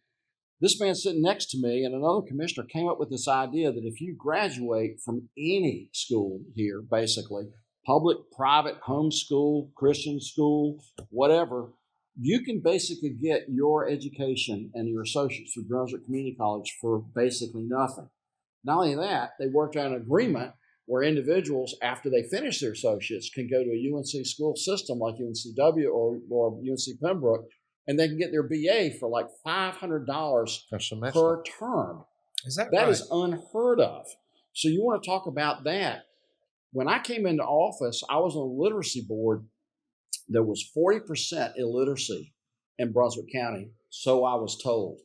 This man sitting next to me and another commissioner came up with this idea that if you graduate from any school here, basically, public, private, homeschool, Christian school, whatever, you can basically get your education and your associates through Brunswick Community College for basically nothing. Not only that, they worked out an agreement where individuals, after they finish their associates, can go to a UNC school system like UNCW or UNC Pembroke, and they can get their BA for like $500 per term. Is that right? That is unheard of. So you want to talk about that. When I came into office, I was on a literacy board. There was 40% illiteracy in Brunswick County, so I was told.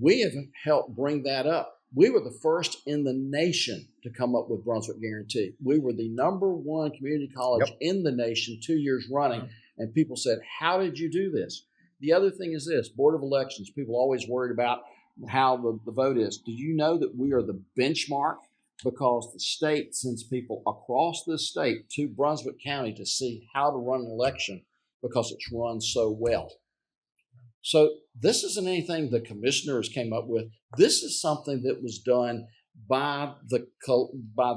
We have helped bring that up. We were the first in the nation to come up with Brunswick Guarantee. We were the #1 community college in the nation 2 years running, and people said, how did you do this? The other thing is this, Board of Elections, people are always worried about how the vote is. Do you know that we are the benchmark? Because the state sends people across the state to Brunswick County to see how to run an election because it's run so well. So this isn't anything the commissioners came up with. This is something that was done by the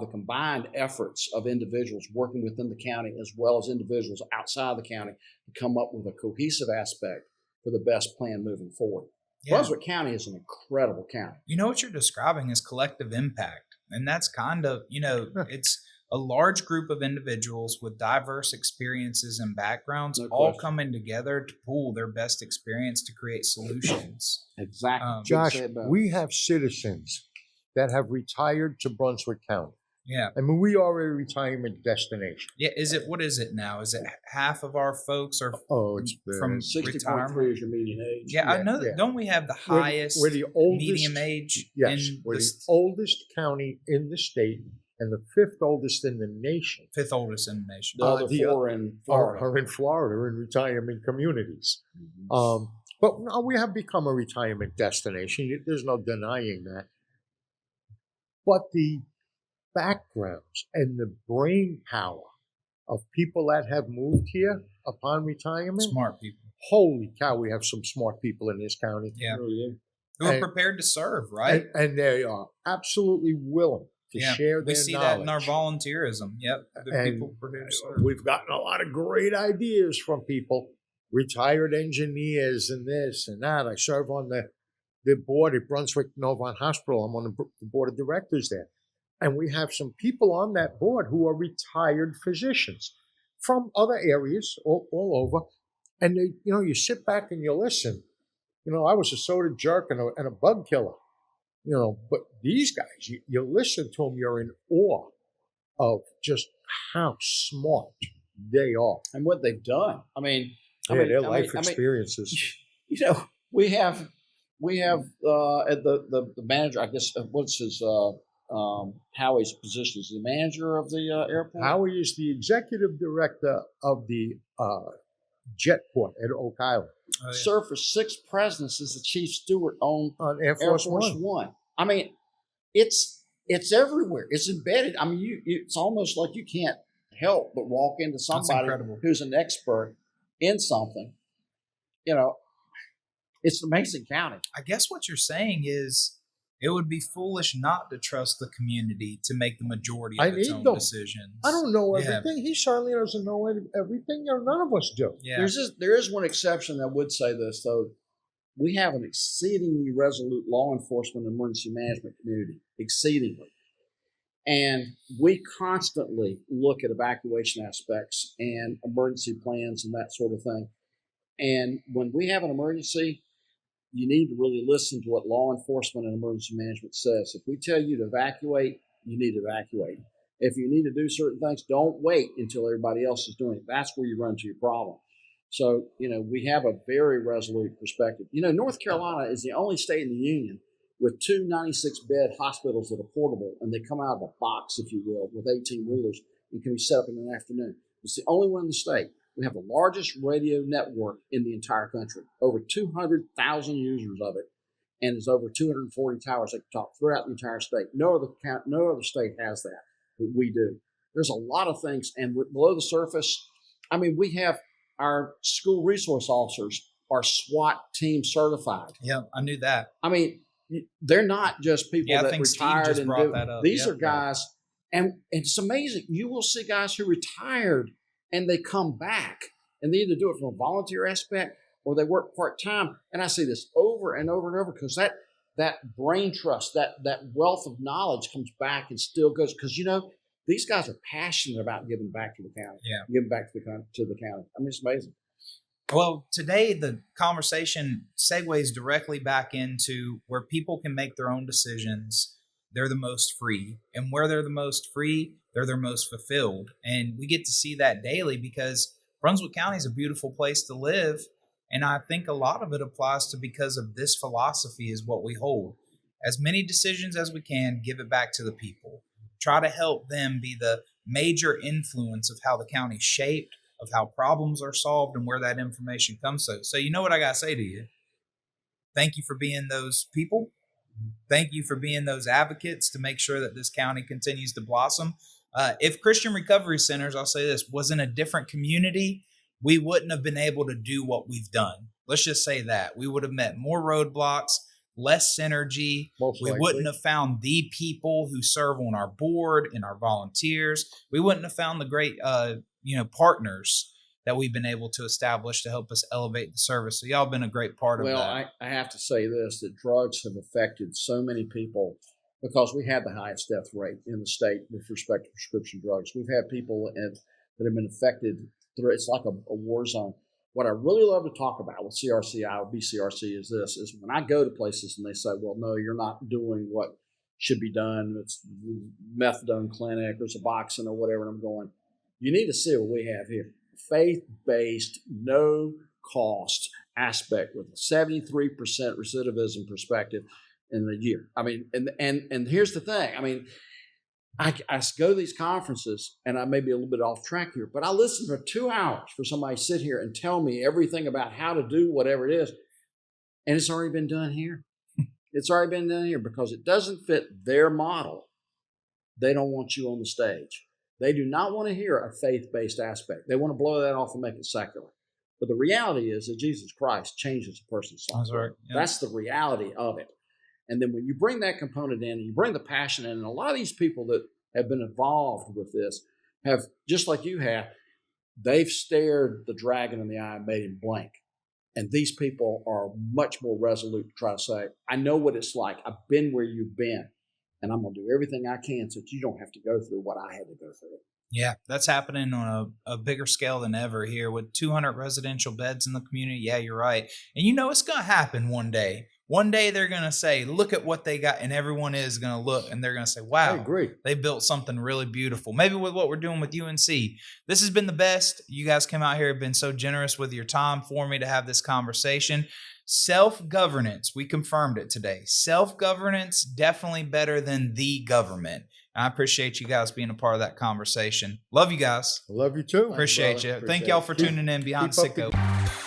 combined efforts of individuals working within the county as well as individuals outside the county to come up with a cohesive aspect for the best plan moving forward. Yeah. Brunswick County is an incredible county. You know what you're describing is collective impact. And that's kind of, it's a large group of individuals with diverse experiences and backgrounds all coming together to pool their best experience to create solutions. Exactly. Josh, we have citizens that have retired to Brunswick County. Yeah. I mean, we are a retirement destination. Yeah. What is it now? Is it half of our folks are Oh, it's from 60.3 retirement? is your median age. Yeah, I Yeah, know that. yeah. Don't we have the We're- highest we're the oldest- medium age Yes, in we're the the oldest county in the state and the 5th oldest in the nation. fifth oldest in the nation? The other the- 4 in Florida. Are in Florida in retirement communities. Mhm. But no, we have become a retirement destination. There's no denying that. But the backgrounds and the brain power of people that have moved here upon retirement, Smart people. holy cow, we have some smart people in this county. Yeah. Really is. Who are And- prepared to serve, right? And they are absolutely willing to share their we see knowledge. that in our volunteerism. Yep. The And people prepared to serve. we've gotten a lot of great ideas from people, retired engineers and this and that. I serve on the board at Brunswick Novant Hospital. I'm on the board of directors there. And we have some people on that board who are retired physicians from other areas all over. And they, you sit back and you listen. I was a soda jerk and a bug killer, but these guys, you listen to them, you're in awe of just how smart they are. And what they've done. I mean, Their life experiences. we have at the manager, I guess, what's his Howie's position? Is he the manager of the airport? Howie is the executive director of the Jetport at Oak Island Oh, yeah. Served for 6 presidents as the chief steward on on Air Force One. One. I mean, it's everywhere. It's embedded. I mean, it's almost like you can't help but walk into somebody incredible. who's an expert in something. It's an amazing county. I guess what you're saying is it would be foolish not to trust the community to make the majority I of its need own them. decisions. I don't know Yeah. everything. He certainly doesn't know everything, or none of us do. Yeah. There is one exception that would say this, though. We have an exceedingly resolute law enforcement and emergency management community, exceedingly. And we constantly look at evacuation aspects and emergency plans and that sort of thing. And when we have an emergency, you need to really listen to what law enforcement and emergency management says. If we tell you to evacuate, you need to evacuate. If you need to do certain things, don't wait until everybody else is doing it. That's where you run into your problem. So, we have a very resolute perspective. North Carolina is the only state in the union with 2 96-bed hospitals that are portable, and they come out of a box, if you will, with 18-wheelers and can be set up in an afternoon. It's the only one in the state. We have the largest radio network in the entire country, over 200,000 users of it, and there's over 240 towers that can talk throughout the entire state. No other state has that, but we do. There's a lot of things, and below the surface, I mean, we have our school resource officers are SWAT team certified. Yeah, I knew that. I mean, they're not just people Yeah, I that think Steve retired just and brought that up. These Yep. are guys, and it's amazing. You will see guys who retired and they come back, and they either do it from a volunteer aspect or they work part time. And I see this over and over and over because that brain trust, that wealth of knowledge comes back and still goes because these guys are passionate about giving back to the county. Yeah. Giving back to the county. I mean, it's amazing. Well, today the conversation segues directly back into where people can make their own decisions. They're the most free. And where they're the most free, they're their most fulfilled. And we get to see that daily because Brunswick County is a beautiful place to live. And I think a lot of it applies to because of this philosophy is what we hold. As many decisions as we can, give it back to the people. Try to help them be the major influence of how the county's shaped, of how problems are solved, and where that information comes to. So you know what I got to say to you? Thank you for being those people. Thank you for being those advocates to make sure that this county continues to blossom. If Christian Recovery Centers, I'll say this, was in a different community, we wouldn't have been able to do what we've done. Let's just say that. We would have met more roadblocks, less synergy. Most We likely. wouldn't have found the people who serve on our board and our volunteers. We wouldn't have found the great partners that we've been able to establish to help us elevate the service. So y'all been a great part of Well, that. I have to say this, that drugs have affected so many people because we have the highest death rate in the state with respect to prescription drugs. We've had people that have been affected through, it's like a war zone. What I really love to talk about with CRCI or BCRC is this, is when I go to places and they say, well, no, you're not doing what should be done. It's methadone clinic or Suboxone or whatever. And I'm going, you need to see what we have here. Faith-based, no cost aspect with a 73% recidivism perspective in a year. I mean, and here's the thing. I mean, I go to these conferences, and I may be a little bit off track here, but I listen for 2 hours for somebody to sit here and tell me everything about how to do whatever it is. And it's already been done here. It's already been done here because it doesn't fit their model. They don't want you on the stage. They do not want to hear a faith-based aspect. They want to blow that off and make it secular. But the reality is that Jesus Christ changes a person's life. That's right. Yeah. That's the reality of it. And then when you bring that component in, and you bring the passion in, and a lot of these people that have been involved with this have, just like you have, they've stared the dragon in the eye and made him blink. And these people are much more resolute to try to say, I know what it's like. I've been where you've been, and I'm going to do everything I can so that you don't have to go through what I had to go through. Yeah, that's happening on a bigger scale than ever here with 200 residential beds in the community. Yeah, you're right. And you know it's going to happen one day. One day they're going to say, look at what they got. And everyone is going to look and they're going to say, wow, I agree. They built something really beautiful. Maybe with what we're doing with UNC. This has been the best. You guys came out here, have been so generous with your time for me to have this conversation. Self-governance, we confirmed it today. Self-governance, definitely better than the government. I appreciate you guys being a part of that conversation. Love you guys. I love you too. Appreciate you. Thank y'all for tuning in Behind the Citgo.